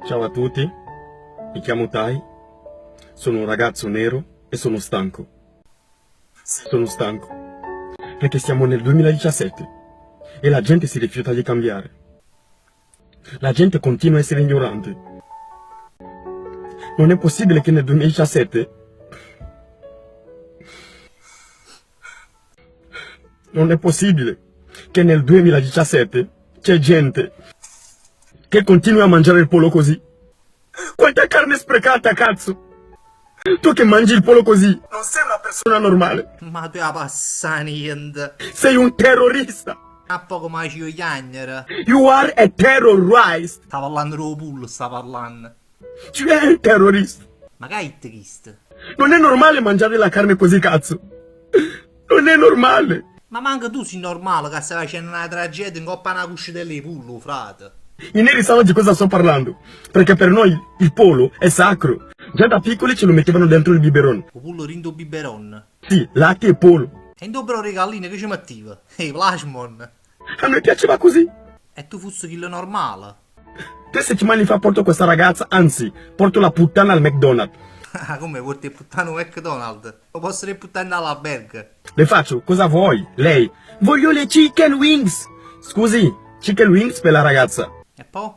Ciao a tutti, mi chiamo Tai, sono un ragazzo nero e sono stanco. Sono stanco perché siamo nel 2017 e la gente si rifiuta di cambiare. La gente continua a essere ignorante. Non è possibile che nel 2017 non è possibile che nel 2017 c'è gente che continua a mangiare il pollo così. Quanta carne sprecata, cazzo! Tu che mangi il pollo così non sei una persona normale. Ma tu la passa niente. Sei un terrorista. A poco mai ci chiagnere. You are a terrorist. Sta parlando del pullo, sta parlando. Tu sei un terrorista. Ma che hai chist? Non è normale mangiare la carne così, cazzo. Non è normale. Ma manca tu sei normale che stai facendo una tragedia in coppa una cuscia delle pullo, frate. I neri sanno di cosa sto parlando, perché per noi il pollo è sacro. Già da piccoli ce lo mettevano dentro il biberon. Il pullo rindo biberon. Sì, latte e pollo. E in dopo regalino che ci mettiva? Ehi, plasmon. A noi piaceva così. E tu fossi quello normale? 3 settimane fa porto questa ragazza, anzi, porto la puttana al McDonald's. Ah, come porti puttana un McDonald's? Lo posso riputtare all'albergo? Le faccio, cosa vuoi? Lei, voglio le chicken wings. Scusi, chicken wings per la ragazza. E poi?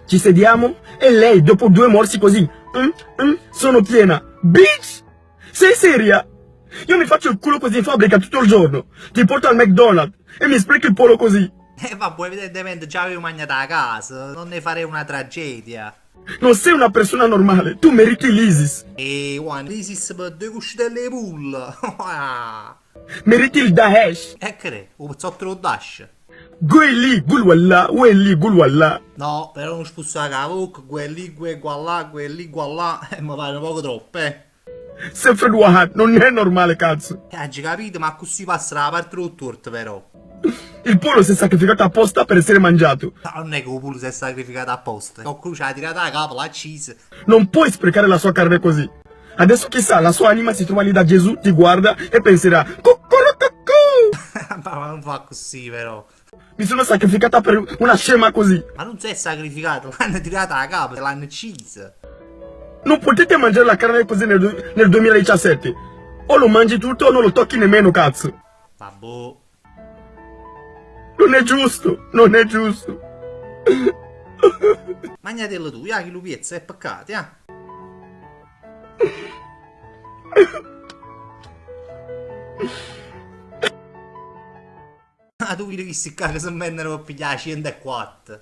Ci sediamo e lei, dopo 2 morsi così, sono piena. Bitch! Sei seria? Io mi faccio il culo così in fabbrica tutto il giorno. Ti porto al McDonald's e mi sprechi il pollo così. Vabbè, evidentemente già avevo mangiato a casa. Non ne farei una tragedia. Non sei una persona normale. Tu meriti l'ISIS. E one, l'ISIS per 2 cuscitelle pull. Meriti il Daesh. E che è? Un pezzotto lo dash. Quelli, gulwallah. No, però non spussa la cavocca, quelli, guallà, mi pare un poco troppo, Sempre Wahat, non è normale, cazzo. Hai capito, ma così passa la parte del torto, però. Il pollo si è sacrificato apposta per essere mangiato. No, non è che il pollo si è sacrificato apposta. Ho cruciato, tirata la capa, la cheese. Non puoi sprecare la sua carne così. Adesso chissà, la sua anima si trova lì da Gesù, ti guarda e penserà Ma non fa così, però. mi sono sacrificata per una scema così. Ma non si è sacrificato, l'hanno tirata la capa, l'hanno uccisa. Non potete mangiare la carne così nel 2017. O lo mangi tutto o non lo tocchi nemmeno, cazzo. Vabbè. Non è giusto, non è giusto. Magnatelo tu, che lo piezza, è peccato, Ah, tu vedi che si cade se me ne devo pigliare 104.